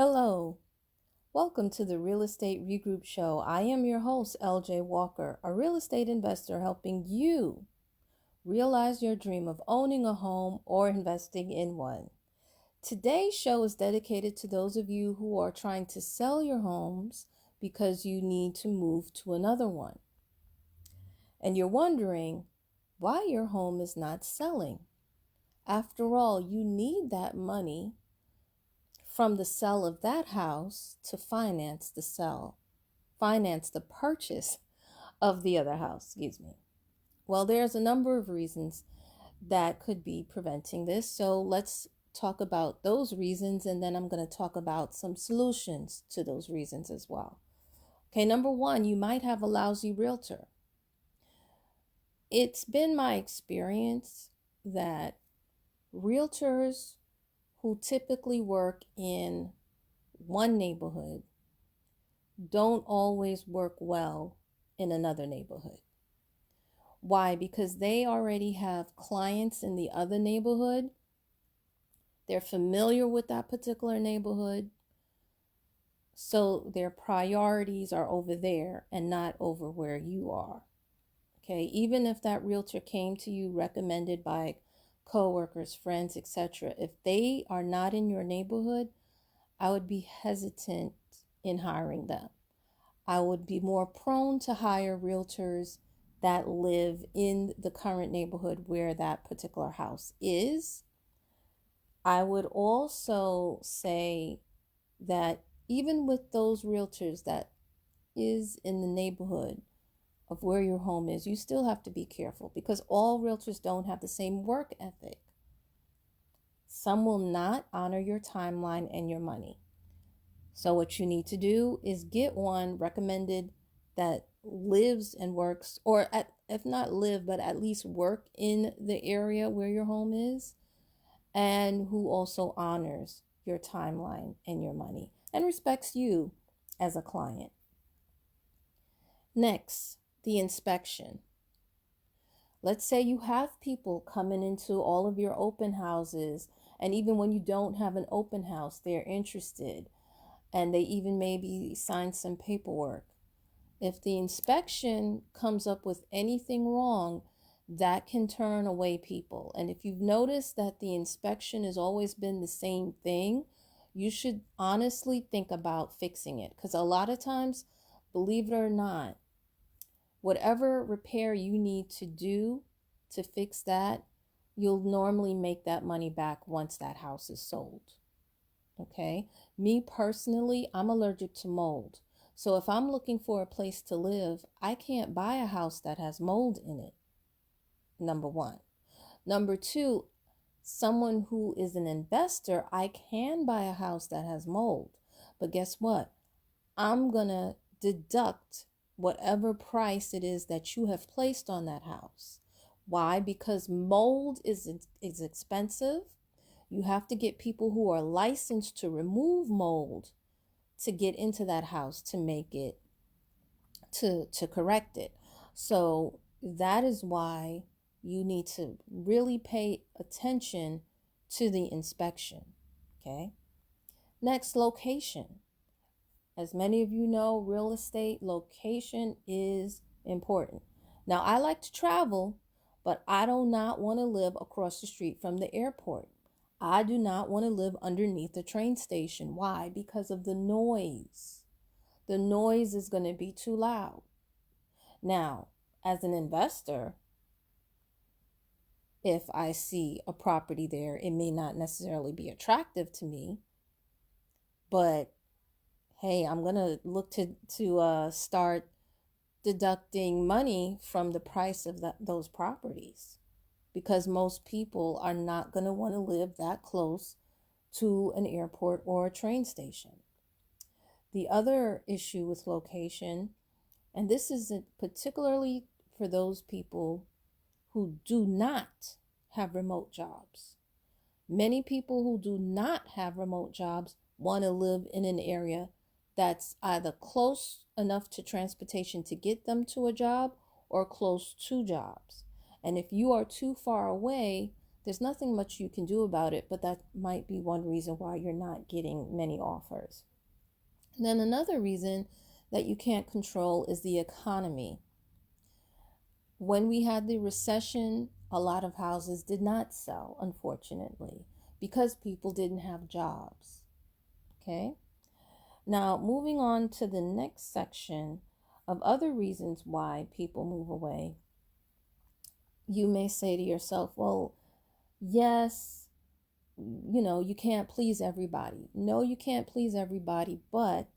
Hello, welcome to the Real Estate Regroup Show. I am your host, LJ Walker, a real estate investor helping you realize your dream of owning a home or investing in one. Today's show is dedicated to those of you who are trying to sell your homes because you need to move to another one. And you're wondering why your home is not selling. After all, you need that money from the sale of that house to finance the purchase of the other house, Well, there's a number of reasons that could be preventing this. So let's talk about those reasons, and then I'm going to talk about some solutions to those reasons as well. Okay, number one, you might have a lousy realtor. It's been my experience that realtors who typically work in one neighborhood don't always work well in another neighborhood. Why? Because they already have clients in the other neighborhood. They're familiar with that particular neighborhood. So their priorities are over there and not over where you are. Okay, even if that realtor came to you recommended by coworkers, friends, etc., if they are not in your neighborhood, I would be hesitant in hiring them. I would be more prone to hire realtors that live in the current neighborhood where that particular house is. I would also say that even with those realtors that is in the neighborhood of where your home is, you still have to be careful because all realtors don't have the same work ethic. Some will not honor your timeline and your money. So what you need to do is get one recommended that lives and works, or if not live, but at least work in the area where your home is, and who also honors your timeline and your money and respects you as a client. Next, the inspection. Let's say you have people coming into all of your open houses, and even when you don't have an open house, they're interested, and they even maybe sign some paperwork. If the inspection comes up with anything wrong, that can turn away people. And if you've noticed that the inspection has always been the same thing, you should honestly think about fixing it. Because a lot of times, believe it or not, whatever repair you need to do to fix that, you'll normally make that money back once that house is sold. Okay? Me personally, I'm allergic to mold. So if I'm looking for a place to live, I can't buy a house that has mold in it. Number one. Number two, someone who is an investor, I can buy a house that has mold. But guess what? I'm going to deduct whatever price it is that you have placed on that house. Why? Because mold is expensive. You have to get people who are licensed to remove mold to get into that house to make it, to correct it. So that is why you need to really pay attention to the inspection. Okay. Next, location. As many of you know, real estate location is important. Now, I like to travel, but I do not want to live across the street from the airport. I do not want to live underneath the train station. Why? Because of the noise. The noise is going to be too loud. Now, as an investor, if I see a property there, it may not necessarily be attractive to me, but hey, I'm going to look to start deducting money from the price of those properties, because most people are not going to want to live that close to an airport or a train station. The other issue with location, and this is particularly for those people who do not have remote jobs. Many people who do not have remote jobs want to live in an area that's either close enough to transportation to get them to a job or close to jobs. And if you are too far away, there's nothing much you can do about it, but that might be one reason why you're not getting many offers. And then another reason that you can't control is the economy. When we had the recession, a lot of houses did not sell, unfortunately, because people didn't have jobs. Okay? Now, moving on to the next section of other reasons why people move away, you may say to yourself, well, yes, you can't please everybody. No, you can't please everybody, but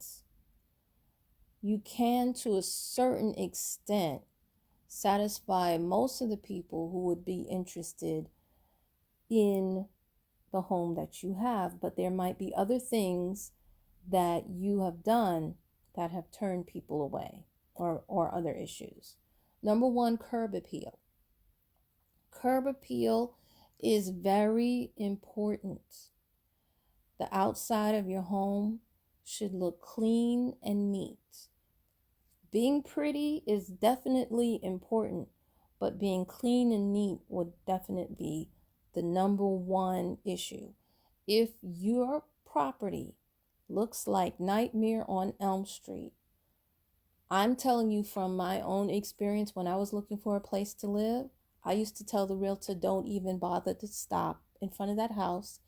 you can, to a certain extent, satisfy most of the people who would be interested in the home that you have. But there might be other things that you have done that have turned people away, or other issues. Number one, curb appeal. Curb appeal is very important. The outside of your home should look clean and neat. Being pretty is definitely important, but being clean and neat would definitely be the number one issue. If your property looks like Nightmare on Elm Street, I'm telling you from my own experience, when I was looking for a place to live, I used to tell the realtor, don't even bother to stop in front of that house.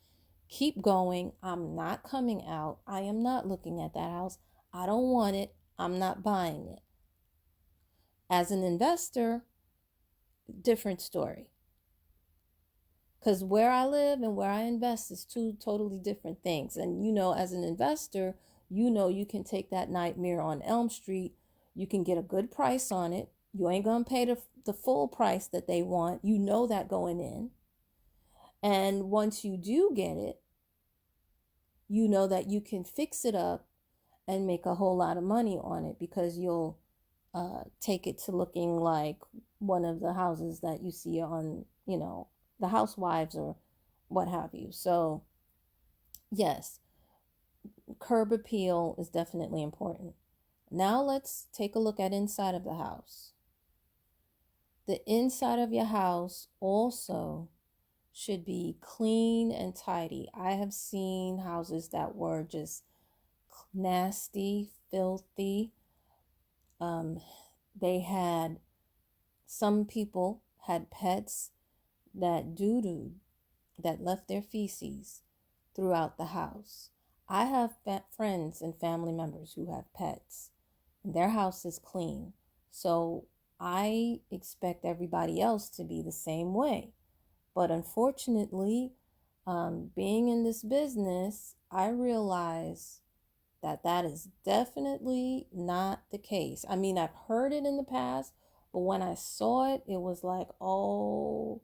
Keep going. I'm not coming out. I am not looking at that house. I don't want it. I'm not buying it. As an investor, different story. Because where I live and where I invest is two totally different things. And as an investor, you can take that Nightmare on Elm Street. You can get a good price on it. You ain't going to pay the full price that they want. You know that going in. And once you do get it, you know that you can fix it up and make a whole lot of money on it, because you'll take it to looking like one of the houses that you see on, the Housewives or what have you. So yes, curb appeal is definitely important. Now let's take a look at inside of the house. The inside of your house also should be clean and tidy. I have seen houses that were just nasty, filthy. Some people had pets that doo-dooed, that left their feces throughout the house. I have friends and family members who have pets, and their house is clean. So I expect everybody else to be the same way. But unfortunately, being in this business, I realize that is definitely not the case. I mean, I've heard it in the past, but when I saw it, it was like, oh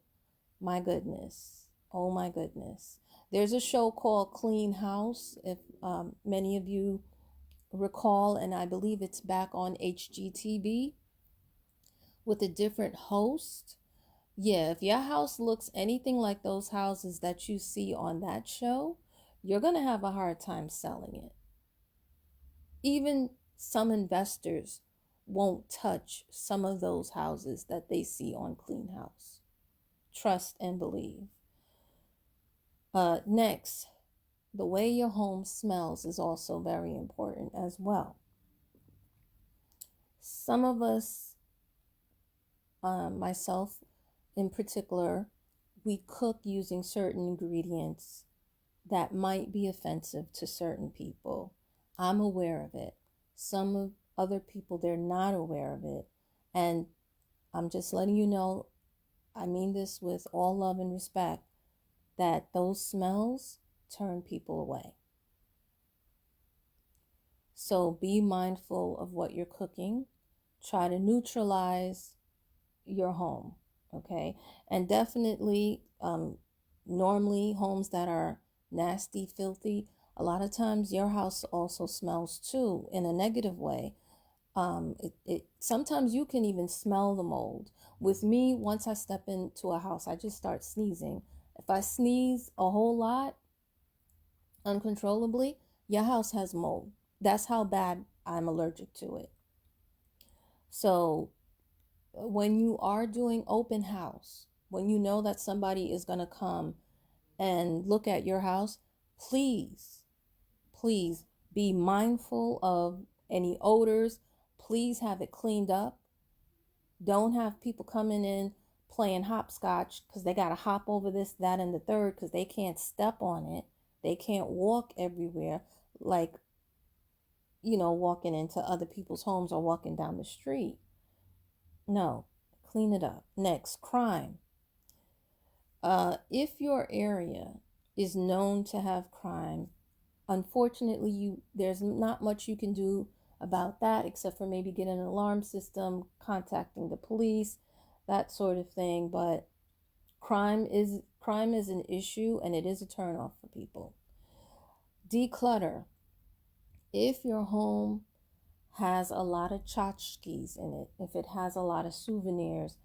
my goodness. Oh my goodness. There's a show called Clean House, if many of you recall, and I believe it's back on HGTV with a different host. Yeah, if your house looks anything like those houses that you see on that show, you're going to have a hard time selling it. Even some investors won't touch some of those houses that they see on Clean House. Trust and believe. Next, the way your home smells is also very important as well. Some of us, myself in particular, we cook using certain ingredients that might be offensive to certain people. I'm aware of it. Some of other people, they're not aware of it. And I'm just letting you know, I mean this with all love and respect, that those smells turn people away. So be mindful of what you're cooking. Try to neutralize your home, okay? And definitely, normally homes that are nasty, filthy, a lot of times your house also smells too, in a negative way. Sometimes you can even smell the mold. With me, once I step into a house, I just start sneezing. If I sneeze a whole lot uncontrollably, your house has mold. That's how bad I'm allergic to it. So when you are doing open house, when you know that somebody is going to come and look at your house, please, please be mindful of any odors. Please have it cleaned up. Don't have people coming in playing hopscotch because they got to hop over this, that, and the third because they can't step on it. They can't walk everywhere like, walking into other people's homes or walking down the street. No, clean it up. Next, crime. If your area is known to have crime, unfortunately, there's not much you can do about that except for maybe get an alarm system, contacting the police, that sort of thing. But crime is an issue, and it is a turnoff for people. Declutter. If your home has a lot of tchotchkes in it, if it has a lot of souvenirs,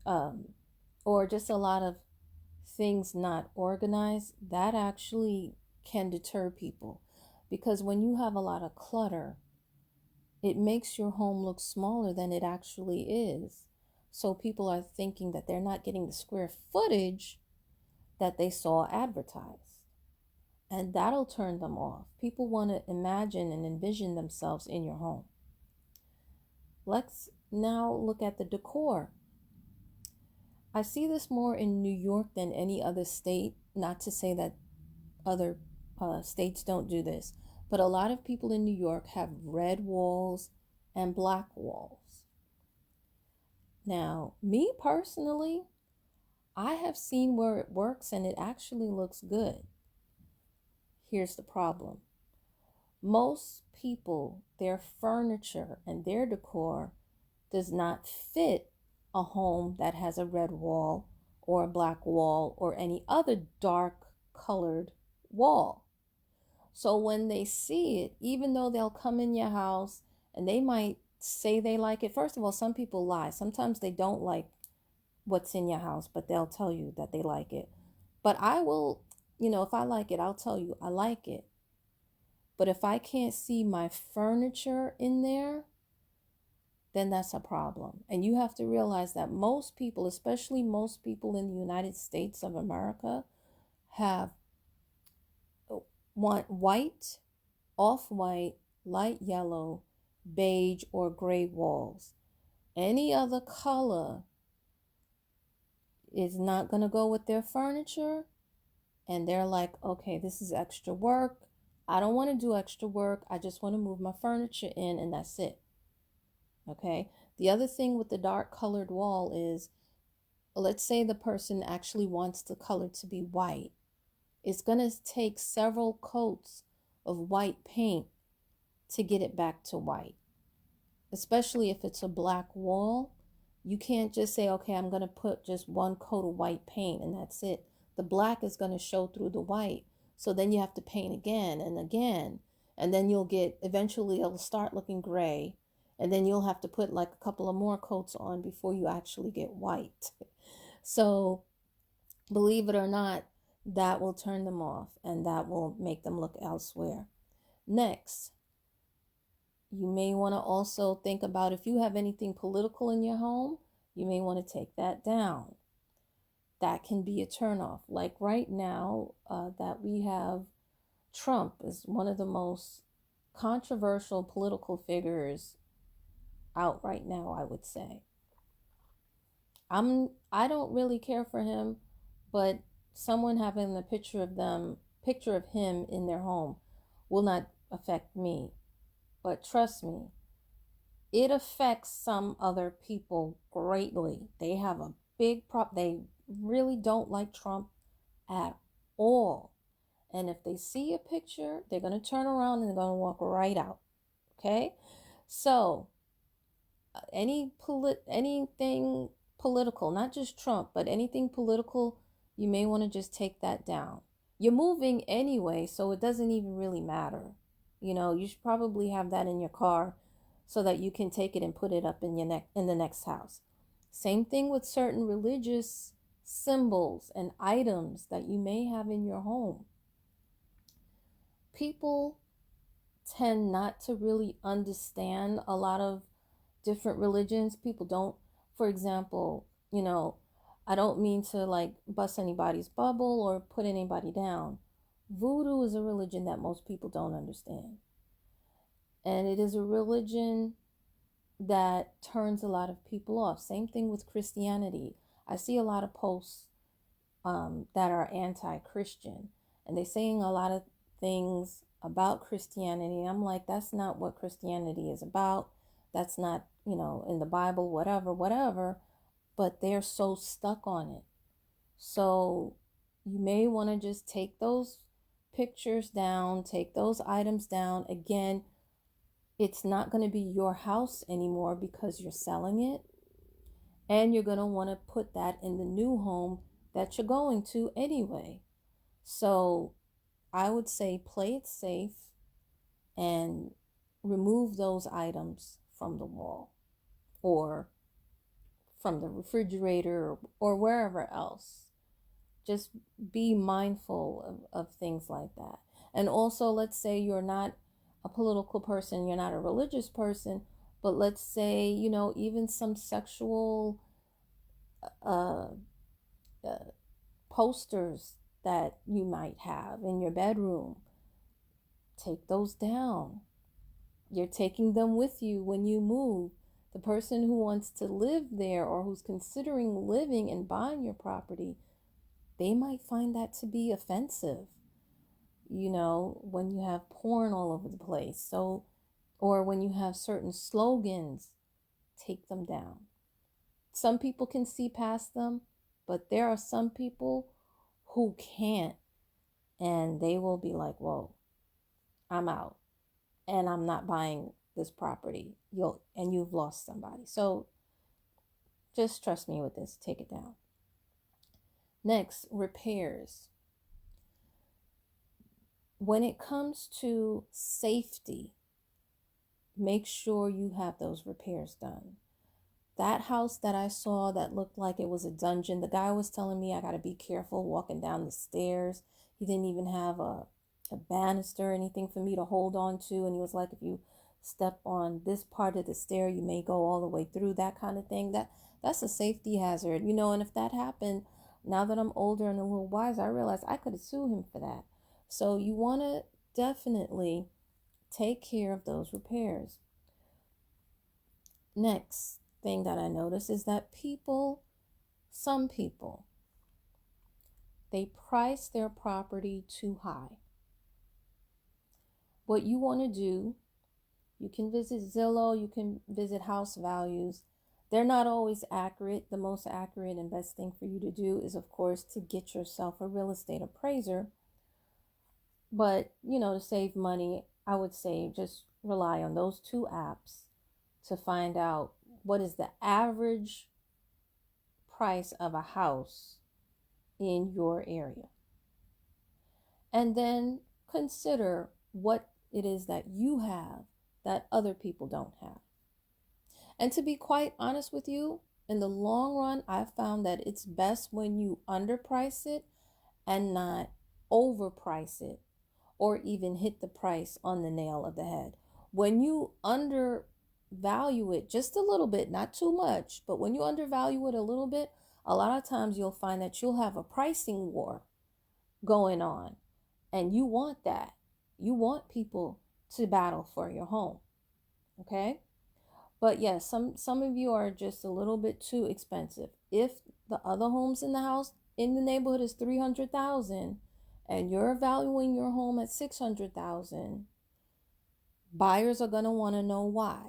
or just a lot of things not organized, that actually can deter people. Because when you have a lot of clutter, it makes your home look smaller than it actually is. So people are thinking that they're not getting the square footage that they saw advertised. And that'll turn them off. People want to imagine and envision themselves in your home. Let's now look at the decor. I see this more in New York than any other state. Not to say that other states don't do this, but a lot of people in New York have red walls and black walls. Now, me personally, I have seen where it works and it actually looks good. Here's the problem. Most people, their furniture and their decor does not fit a home that has a red wall or a black wall or any other dark colored wall. So when they see it, even though they'll come in your house and they might say they like it. First of all, some people lie. Sometimes they don't like what's in your house, but they'll tell you that they like it. But I will, if I like it, I'll tell you I like it. But if I can't see my furniture in there, then that's a problem. And you have to realize that most people, especially most people in the United States of America, want white, off-white, light yellow, beige, or gray walls. Any other color is not going to go with their furniture. And they're like, okay, this is extra work. I don't want to do extra work. I just want to move my furniture in and that's it. Okay. The other thing with the dark colored wall is, let's say the person actually wants the color to be white. It's going to take several coats of white paint to get it back to white. Especially if it's a black wall. You can't just say, okay, I'm going to put just one coat of white paint and that's it. The black is going to show through the white. So then you have to paint again and again. And then eventually it'll start looking gray. And then you'll have to put like a couple of more coats on before you actually get white. So believe it or not, that will turn them off and that will make them look elsewhere. Next, you may want to also think about if you have anything political in your home, you may want to take that down. That can be a turnoff. Like right now that we have Trump is one of the most controversial political figures out right now, I would say. I don't really care for him, but someone having a picture of him in their home will not affect me. But trust me, it affects some other people greatly. They have a big problem. They really don't like Trump at all. And if they see a picture, they're going to turn around and they're going to walk right out. Okay? So, anything political, not just Trump, but anything political, you may want to just take that down. You're moving anyway, so it doesn't even really matter. You should probably have that in your car so that you can take it and put it up in the next house. Same thing with certain religious symbols and items that you may have in your home. People tend not to really understand a lot of different religions. People don't, for example, I don't mean to like bust anybody's bubble or put anybody down. Voodoo is a religion that most people don't understand. And it is a religion that turns a lot of people off. Same thing with Christianity. I see a lot of posts that are anti-Christian, and they're saying a lot of things about Christianity. I'm like, that's not what Christianity is about. That's not, in the Bible, whatever. But they're so stuck on it. So you may want to just take those pictures down, take those items down. Again, it's not going to be your house anymore because you're selling it. And you're going to want to put that in the new home that you're going to anyway. So I would say play it safe and remove those items from the wall or from the refrigerator or wherever else. Just be mindful of things like that. And also, let's say you're not a political person, you're not a religious person, but let's say, even some sexual uh, posters that you might have in your bedroom, take those down. You're taking them with you when you move. The person who wants to live there or who's considering living and buying your property, they might find that to be offensive, when you have porn all over the place. So, or when you have certain slogans, take them down. Some people can see past them, but there are some people who can't, and they will be like, whoa, I'm out and I'm not buying this property. You've lost somebody. So just trust me with this, take it down. Next, repairs. When it comes to safety, make sure you have those repairs done. That house that I saw that looked like it was a dungeon, the guy was telling me I got to be careful walking down the stairs. He didn't even have a banister or anything for me to hold on to. And he was like, if you step on this part of the stair, you may go all the way through, that kind of thing. That's a safety hazard, and if that happened, now that I'm older and a little wiser, I realized I could sue him for that. So you want to definitely take care of those repairs. Next thing that I notice is that some people, they price their property too high. What you want to do, you can visit Zillow, you can visit House Values. They're not always accurate. The most accurate and best thing for you to do is, of course, to get yourself a real estate appraiser. But, to save money, I would say just rely on those two apps to find out what is the average price of a house in your area. And then consider what it is that you have that other people don't have. And to be quite honest with you, in the long run, I've found that it's best when you underprice it and not overprice it or even hit the price on the nail of the head. When you undervalue it just a little bit, not too much, but when you undervalue it a little bit, a lot of times you'll find that you'll have a pricing war going on. And you want that. You want people to battle for your home. Okay? But yes, some of you are just a little bit too expensive. If the other homes in the house in the neighborhood is $300,000 and you're valuing your home at $600,000, buyers are going to want to know why.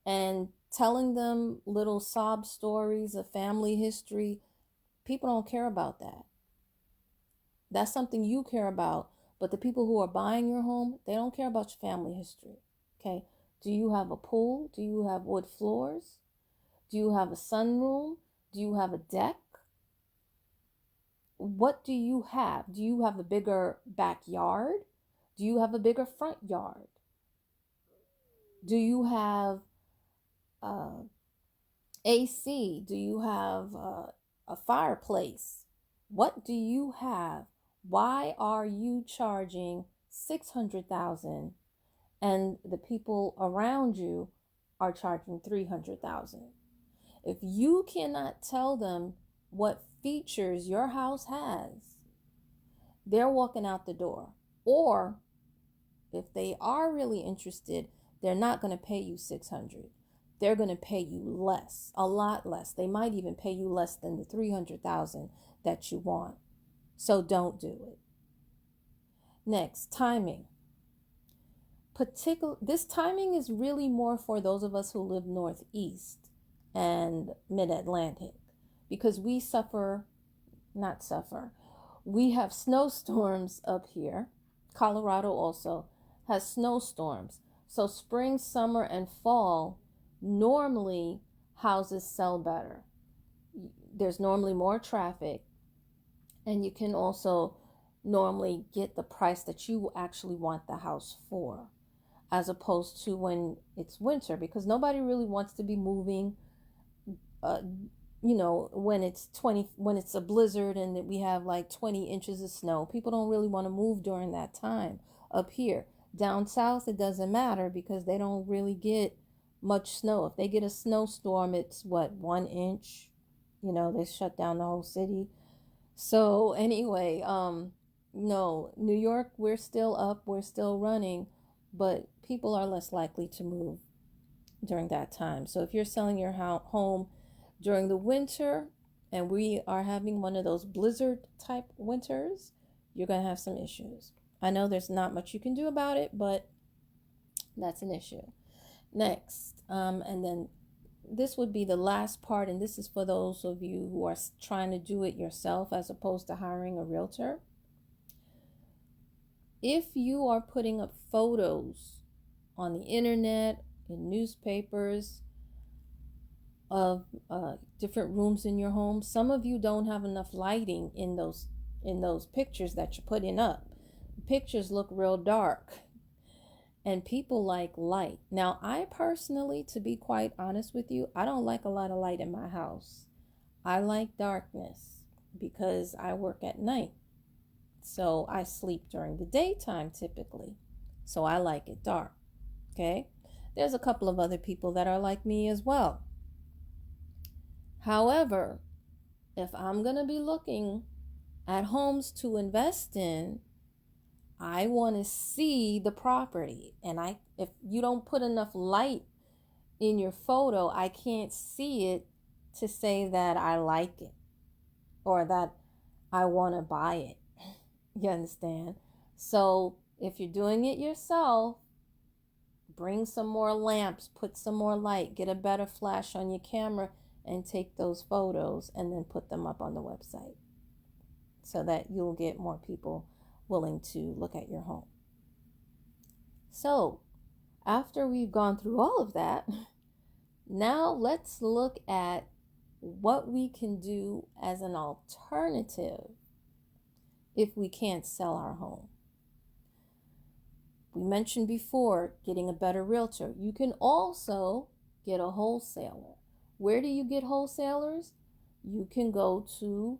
And telling them little sob stories of family history, people don't care about that. That's something you care about, but the people who are buying your home, they don't care about your family history. Okay? Do you have a pool? Do you have wood floors? Do you have a sunroom? Do you have a deck? What do you have? Do you have a bigger backyard? Do you have a bigger front yard? Do you have AC? Do you have a fireplace? What do you have? Why are you charging $600,000 and the people around you are charging $300,000? If you cannot tell them what features your house has, they're walking out the door. Or if they are really interested, they're not going to pay you $600. They're going to pay you less, a lot less. They might even pay you less than the $300,000 that you want. So don't do it. Next, timing. This timing is really more for those of us who live northeast and mid-Atlantic, because we have snowstorms up here. Colorado also has snowstorms. So spring, summer, and fall, normally houses sell better. There's normally more traffic, and you can also normally get the price that you actually want the house for, as opposed to when it's winter, because nobody really wants to be moving when it's a blizzard and we have like 20 inches of snow. People don't really want to move during that time up here. Down south, it doesn't matter because they don't really get much snow. If they get a snowstorm, it's 1 inch. They shut down the whole city. So anyway, no, New York, we're still up, we're still running, but people are less likely to move during that time. So if you're selling your home during the winter, and we are having one of those blizzard type winters, you're going to have some issues. I know there's not much you can do about it, but that's an issue. Next, and then this would be the last part, and this is for those of you who are trying to do it yourself as opposed to hiring a realtor. If you are putting up photos on the internet, in newspapers, of different rooms in your home, some of you don't have enough lighting in those pictures that you're putting up. Pictures look real dark, and people like light. Now, I personally, to be quite honest with you, I don't like a lot of light in my house. I like darkness because I work at night, so I sleep during the daytime typically, so I like it dark. Okay, there's a couple of other people that are like me as well. However, if I'm going to be looking at homes to invest in, I want to see the property. And if you don't put enough light in your photo, I can't see it to say that I like it or that I want to buy it. You understand? So if you're doing it yourself, bring some more lamps, put some more light, get a better flash on your camera, and take those photos and then put them up on the website so that you'll get more people willing to look at your home. So after we've gone through all of that, now let's look at what we can do as an alternative if we can't sell our home. We mentioned before getting a better realtor. You can also get a wholesaler. Where do you get wholesalers? You can go to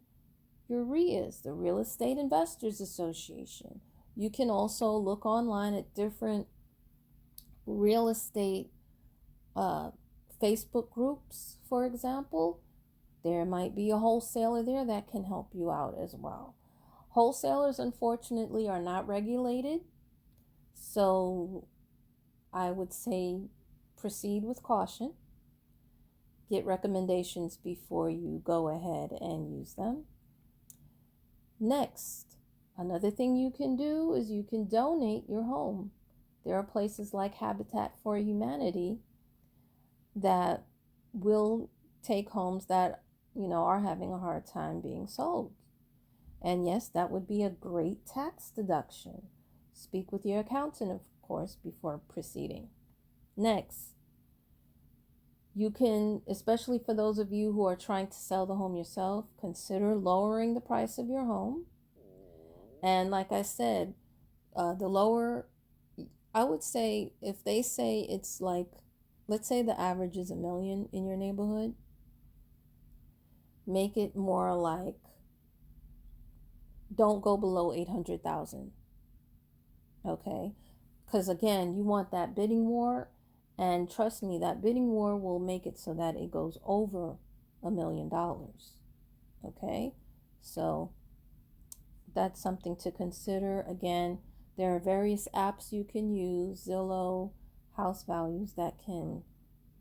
your REIAs, the Real Estate Investors Association. You can also look online at different real estate Facebook groups, for example. There might be a wholesaler there that can help you out as well. Wholesalers, unfortunately, are not regulated. So I would say proceed with caution. Get recommendations before you go ahead and use them. Next, another thing you can do is you can donate your home. There are places like Habitat for Humanity that will take homes that, are having a hard time being sold. And yes, that would be a great tax deduction. Speak with your accountant, of course, before proceeding. Next, you can, especially for those of you who are trying to sell the home yourself, consider lowering the price of your home. And like I said, the lower, I would say, if they say it's like, let's say the average is $1 million in your neighborhood, make it more like, don't go below 800,000. Okay? Because again, you want that bidding war, And trust me, that bidding war will make it so that it goes over $1 million. Okay, so that's something to consider. Again, there are various apps you can use, Zillow, House Values, that can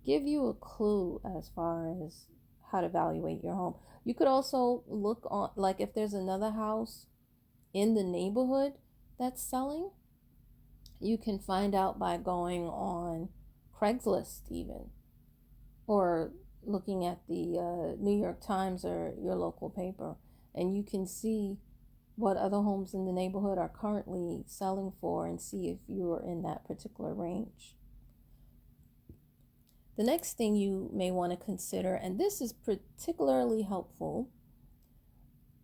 give you a clue as far as how to evaluate your home. You could also look on, like, if there's another house in the neighborhood that's selling, you can find out by going on Craigslist even, or looking at the New York Times or your local paper, and you can see what other homes in the neighborhood are currently selling for and see if you're in that particular range. The next thing you may want to consider, and this is particularly helpful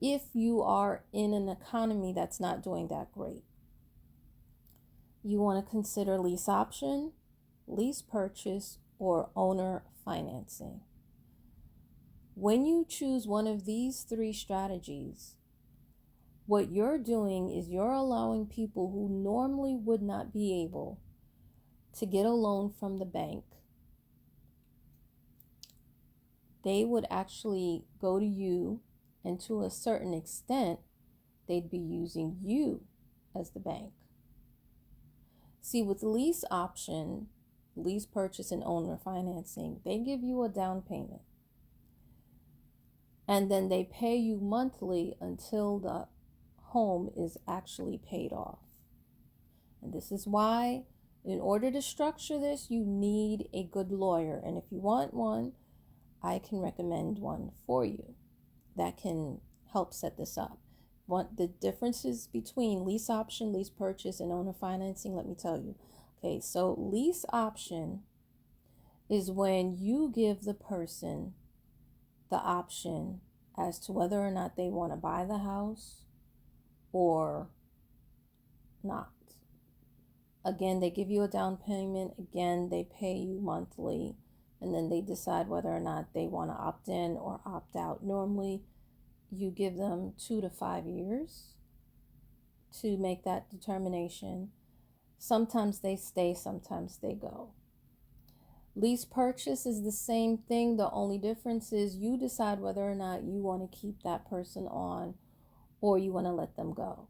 if you are in an economy that's not doing that great, you want to consider lease option, lease purchase, or owner financing. When you choose one of these three strategies, what you're doing is you're allowing people who normally would not be able to get a loan from the bank. They would actually go to you, and to a certain extent, they'd be using you as the bank. See, with lease option, lease purchase, and owner financing, they give you a down payment. And then they pay you monthly until the home is actually paid off. And this is why, in order to structure this, you need a good lawyer. And if you want one, I can recommend one for you that can help set this up. What the differences between lease option, lease purchase, and owner financing, let me tell you. Okay, so lease option is when you give the person the option as to whether or not they want to buy the house or not. Again, they give you a down payment. Again, they pay you monthly, and then they decide whether or not they want to opt in or opt out. Normally, you give them 2 to 5 years to make that determination. Sometimes they stay, sometimes they go. Lease purchase is the same thing. The only difference is you decide whether or not you want to keep that person on or you want to let them go.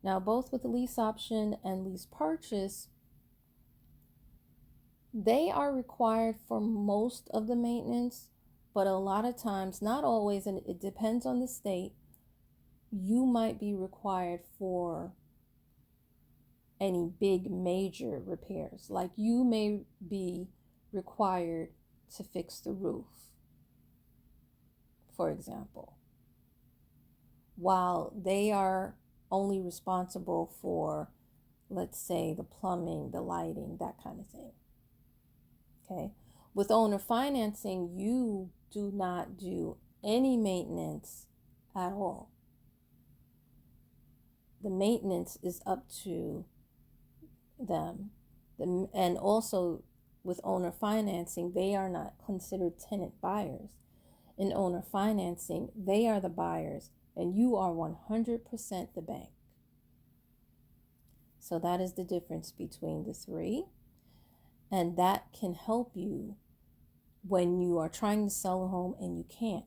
Now, both with the lease option and lease purchase, they are required for most of the maintenance, but a lot of times, not always, and it depends on the state, you might be required for any big major repairs. Like you may be required to fix the roof, for example, while they are only responsible for, let's say, the plumbing, the lighting, that kind of thing. Okay. With owner financing, you do not do any maintenance at all. The maintenance is up to them. And also with owner financing, they are not considered tenant buyers. In owner financing, they are the buyers and you are 100% the bank. So that is the difference between the three. And that can help you when you are trying to sell a home and you can't.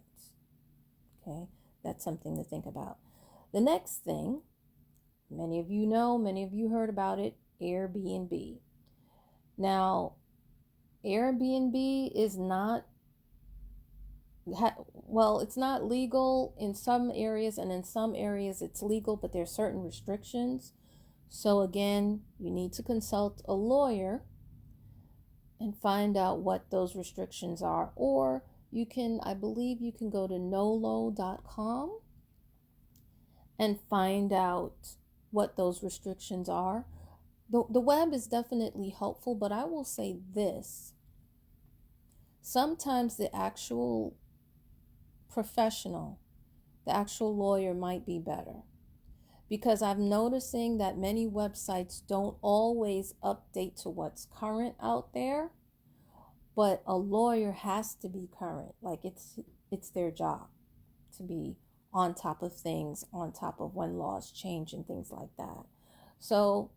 Okay, that's something to think about. The next thing, many of you know, many of you heard about it, Airbnb. Now, Airbnb is not, it's not legal in some areas, and in some areas it's legal, but there are certain restrictions. So again, you need to consult a lawyer and find out what those restrictions are. Or you can, I believe you can go to nolo.com and find out what those restrictions are. The web is definitely helpful, but I will say this. Sometimes the actual professional, the actual lawyer might be better. Because I'm noticing that many websites don't always update to what's current out there, but a lawyer has to be current. Like it's their job to be on top of things, on top of when laws change and things like that. So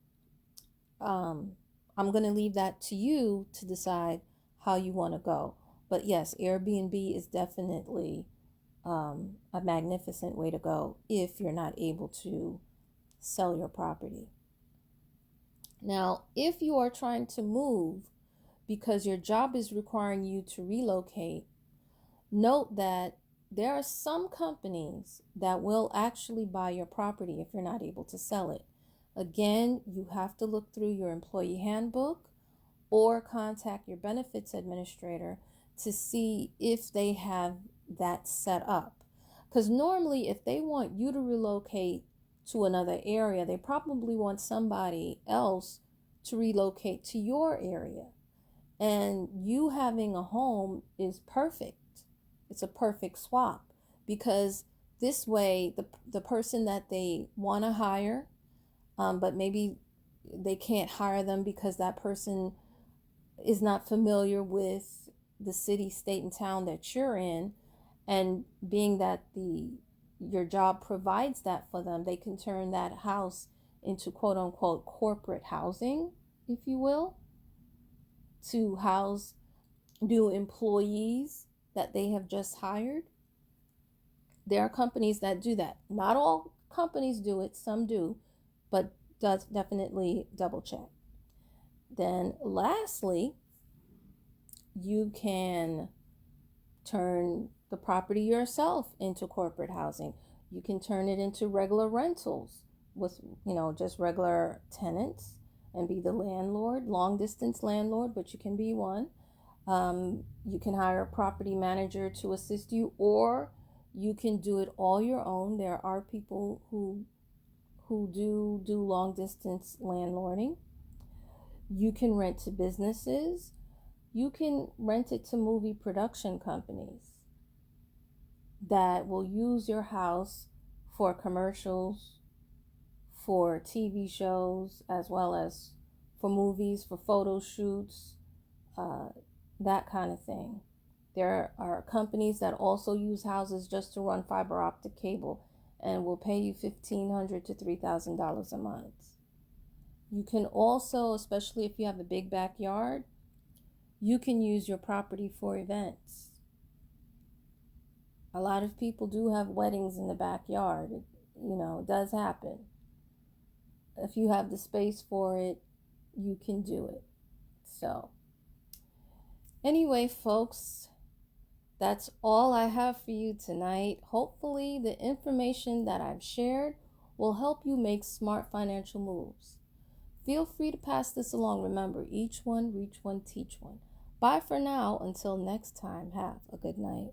I'm going to leave that to you to decide how you want to go. But yes, Airbnb is definitely a magnificent way to go if you're not able to sell your property. Now, if you are trying to move because your job is requiring you to relocate, note that there are some companies that will actually buy your property if you're not able to sell it. Again, you have to look through your employee handbook or contact your benefits administrator to see if they have that set up. Because normally, if they want you to relocate to another area, they probably want somebody else to relocate to your area. And you having a home is perfect. It's a perfect swap, because this way the person that they want to hire, but maybe they can't hire them because that person is not familiar with the city, state, and town that you're in, and being that your job provides that for them, they can turn that house into quote unquote corporate housing, if you will, to house new employees that they have just hired. There are companies that do that. Not all companies do it, some do, but does definitely double check. Then lastly, you can turn the property yourself into corporate housing. You can turn it into regular rentals with, just regular tenants and be the landlord, long distance landlord, but you can be one. You can hire a property manager to assist you, or you can do it all your own. There are people who do long distance landlording. You can rent to businesses. You can rent it to movie production companies that will use your house for commercials, for TV shows, as well as for movies, for photo shoots, that kind of thing. There are companies that also use houses just to run fiber optic cable and will pay you $1,500 to $3,000 a month. You can also, especially if you have a big backyard, you can use your property for events. A lot of people do have weddings in the backyard. It does happen. If you have the space for it, you can do it. So, anyway, folks, that's all I have for you tonight. Hopefully, the information that I've shared will help you make smart financial moves. Feel free to pass this along. Remember, each one, reach one, teach one. Bye for now. Until next time, have a good night.